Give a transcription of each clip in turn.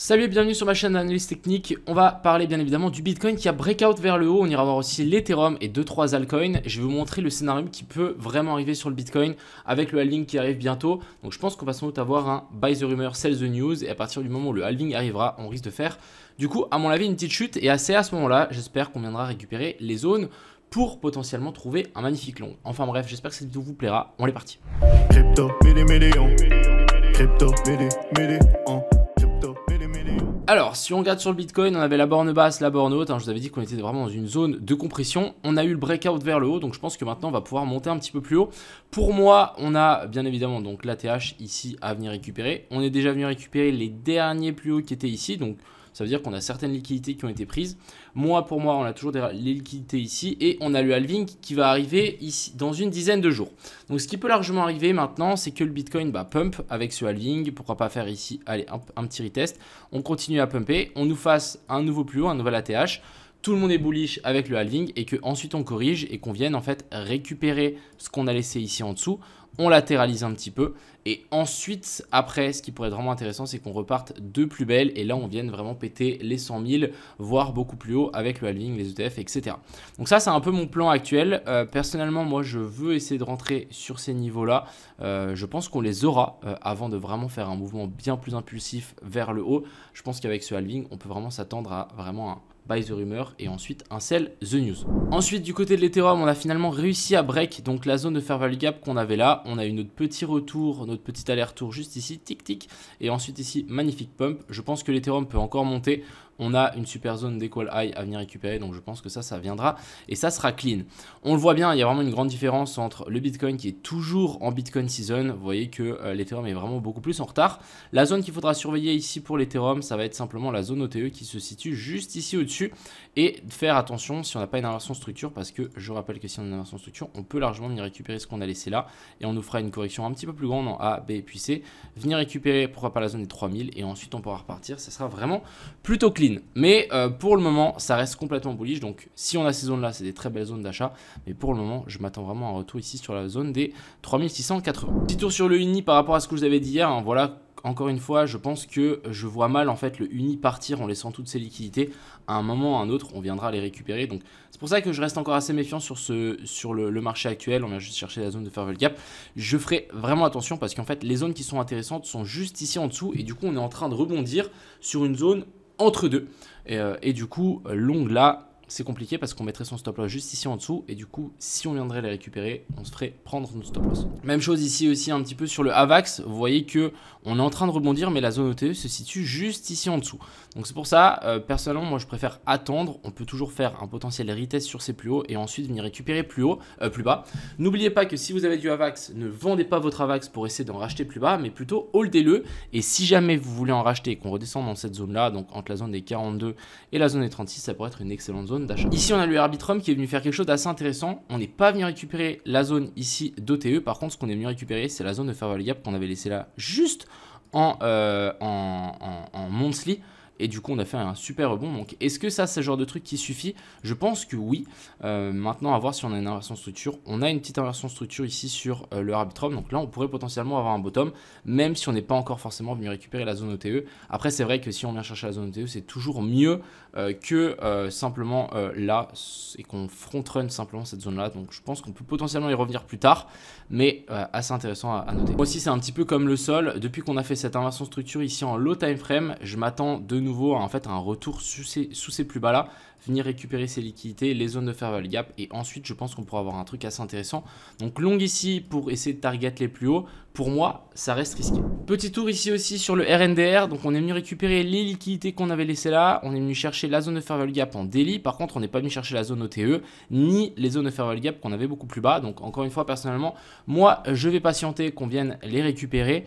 Salut et bienvenue sur ma chaîne d'analyse technique. On va parler bien évidemment du Bitcoin qui a breakout vers le haut. On ira voir aussi l'Ethereum et 2-3 altcoins. Je vais vous montrer le scénario qui peut vraiment arriver sur le Bitcoin avec le halving qui arrive bientôt. Donc je pense qu'on va sans doute avoir un buy the rumor, sell the news. Et à partir du moment où le halving arrivera, on risque de faire du coup à mon avis une petite chute. Et assez à ce moment-là, j'espère qu'on viendra récupérer les zones pour potentiellement trouver un magnifique long. Enfin bref, j'espère que cette vidéo vous plaira. On est parti. Crypto, million. Crypto, million. Alors, si on regarde sur le Bitcoin, on avait la borne basse, la borne haute. Je vous avais dit qu'on était vraiment dans une zone de compression. On a eu le breakout vers le haut, donc je pense que maintenant on va pouvoir monter un petit peu plus haut. Pour moi, on a bien évidemment donc l'ATH ici à venir récupérer. On est déjà venu récupérer les derniers plus hauts qui étaient ici, donc ça veut dire qu'on a certaines liquidités qui ont été prises. Pour moi, on a toujours les liquidités ici et on a le halving qui va arriver ici dans une dizaine de jours. Donc, ce qui peut largement arriver maintenant, c'est que le Bitcoin pump avec ce halving. Pourquoi pas faire ici, allez, un petit retest. On continue à pumper, on nous fasse un nouveau plus haut, un nouvel ATH. Tout le monde est bullish avec le halving et qu'ensuite on corrige et qu'on vienne en fait récupérer ce qu'on a laissé ici en dessous. On latéralise un petit peu et ensuite après ce qui pourrait être vraiment intéressant c'est qu'on reparte de plus belle et là on vienne vraiment péter les 100 000 voire beaucoup plus haut avec le halving, les ETF etc. Donc ça c'est un peu mon plan actuel. Personnellement moi je veux essayer de rentrer sur ces niveaux là. Je pense qu'on les aura avant de vraiment faire un mouvement bien plus impulsif vers le haut. Je pense qu'avec ce halving on peut vraiment s'attendre à vraiment un buy the rumor et ensuite un sell the news. Ensuite du côté de l'Ethereum on a finalement réussi à break donc la zone de fair value gap qu'on avait là. On a eu notre petit retour, notre petit aller-retour juste ici, tic tic, et ensuite ici magnifique pump. Je pense que l'Ethereum peut encore monter. On a une super zone d'equal high à venir récupérer, donc je pense que ça viendra et ça sera clean. On le voit bien, il y a vraiment une grande différence entre le Bitcoin qui est toujours en Bitcoin season. Vous voyez que l'Ethereum est vraiment beaucoup plus en retard. La zone qu'il faudra surveiller ici pour l'Ethereum, ça va être simplement la zone OTE qui se situe juste ici au-dessus et faire attention si on n'a pas une inversion structure parce que je rappelle que si on a une inversion structure, on peut largement venir récupérer ce qu'on a laissé là et on nous fera une correction un petit peu plus grande en A, B et puis C. Venir récupérer pourquoi pas la zone des 3000 et ensuite on pourra repartir. Ça sera vraiment plutôt clean. Mais pour le moment, ça reste complètement bullish. Donc, si on a ces zones-là, c'est des très belles zones d'achat. Mais pour le moment, je m'attends vraiment à un retour ici sur la zone des 3680. Petit tour sur le uni par rapport à ce que je vous avais dit hier. Voilà, encore une fois, je pense que je vois mal en fait le uni partir en laissant toutes ses liquidités. À un moment ou à un autre, on viendra les récupérer. Donc, c'est pour ça que je reste encore assez méfiant sur le marché actuel. On vient juste chercher la zone de fair value gap. Je ferai vraiment attention parce qu'en fait, les zones qui sont intéressantes sont juste ici en dessous. Et du coup, on est en train de rebondir sur une zone entre deux et du coup long là c'est compliqué parce qu'on mettrait son stop loss juste ici en dessous et du coup si on viendrait les récupérer on se ferait prendre notre stop loss. Même chose ici aussi un petit peu sur le AVAX, vous voyez que on est en train de rebondir mais la zone OTE se situe juste ici en dessous. Donc c'est pour ça personnellement moi je préfère attendre. On peut toujours faire un potentiel retest sur ces plus hauts et ensuite venir récupérer plus bas. N'oubliez pas que si vous avez du AVAX, ne vendez pas votre AVAX pour essayer d'en racheter plus bas mais plutôt holdez-le et si jamais vous voulez en racheter et qu'on redescende dans cette zone là, donc entre la zone des 42 et la zone des 36, ça pourrait être une excellente zone d'achat. Ici on a le Arbitrum qui est venu faire quelque chose d'assez intéressant. On n'est pas venu récupérer la zone ici d'OTE. Par contre ce qu'on est venu récupérer c'est la zone de fair value gap qu'on avait laissé là juste en monthly. Et du coup on a fait un super rebond. Donc est-ce que ça c'est le genre de truc qui suffit? Je pense que oui. Maintenant à voir si on a une inversion structure. On a une petite inversion structure ici sur le Arbitrum. Donc là on pourrait potentiellement avoir un bottom. Même si on n'est pas encore forcément venu récupérer la zone OTE. Après c'est vrai que si on vient chercher la zone OTE c'est toujours mieux que simplement là. Et qu'on front run simplement cette zone là. Donc je pense qu'on peut potentiellement y revenir plus tard. Mais assez intéressant à noter. Moi aussi c'est un petit peu comme le sol. Depuis qu'on a fait cette inversion structure ici en low time frame. Je m'attends de nouveau en fait un retour sous ces plus bas là, venir récupérer ces liquidités, les zones de fair value gap et ensuite je pense qu'on pourra avoir un truc assez intéressant. Donc long ici pour essayer de target les plus hauts. Pour moi ça reste risqué. Petit tour ici aussi sur le RNDR. Donc on est venu récupérer les liquidités qu'on avait laissées là. On est venu chercher la zone de fair value gap en daily. Par contre on n'est pas venu chercher la zone OTE ni les zones de fair value gap qu'on avait beaucoup plus bas. Donc encore une fois personnellement moi je vais patienter qu'on vienne les récupérer.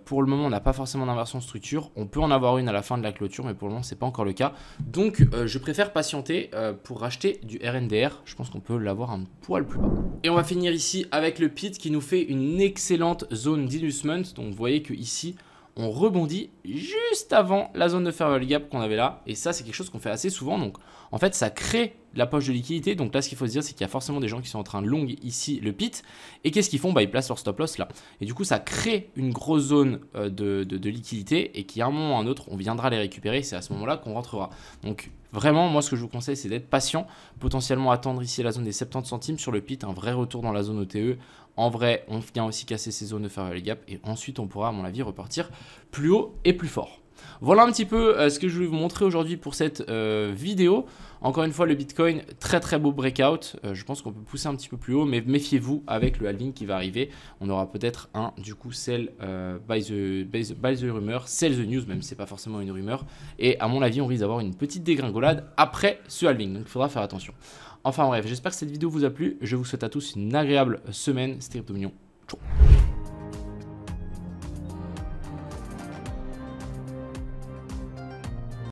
Pour le moment on n'a pas forcément d'inversion structure. On peut en avoir une à la fin de la clôture mais pour le moment c'est pas encore le cas. Donc je préfère patienter pour racheter du RNDR. Je pense qu'on peut l'avoir un poil plus bas. Et on va finir ici avec le PIT qui nous fait une excellente zone d'investment. Donc vous voyez que ici on rebondit juste avant la zone de fair value gap qu'on avait là. Et ça, c'est quelque chose qu'on fait assez souvent. Donc, en fait, ça crée la poche de liquidité. Donc là, ce qu'il faut se dire, c'est qu'il y a forcément des gens qui sont en train de long ici le pit. Et qu'est-ce qu'ils font? Bah, ils placent leur stop loss là. Et du coup, ça crée une grosse zone de liquidité et qu'à un moment ou à un autre, on viendra les récupérer. C'est à ce moment-là qu'on rentrera. Donc, vraiment, moi, ce que je vous conseille, c'est d'être patient. Potentiellement attendre ici la zone des 70 centimes sur le pit. Un vrai retour dans la zone OTE. En vrai, on vient aussi casser ces zones de fair value gap. Et ensuite, on pourra, à mon avis, repartir plus haut et plus fort. Voilà un petit peu ce que je voulais vous montrer aujourd'hui pour cette vidéo. Encore une fois, le Bitcoin, très très beau breakout. Je pense qu'on peut pousser un petit peu plus haut, mais méfiez-vous avec le halving qui va arriver. On aura peut-être du coup, sell by the rumor, sell the news, même si ce n'est pas forcément une rumeur. Et à mon avis, on risque d'avoir une petite dégringolade après ce halving. Donc il faudra faire attention. Enfin bref, j'espère que cette vidéo vous a plu. Je vous souhaite à tous une agréable semaine. C'était CryptoMignon. Ciao.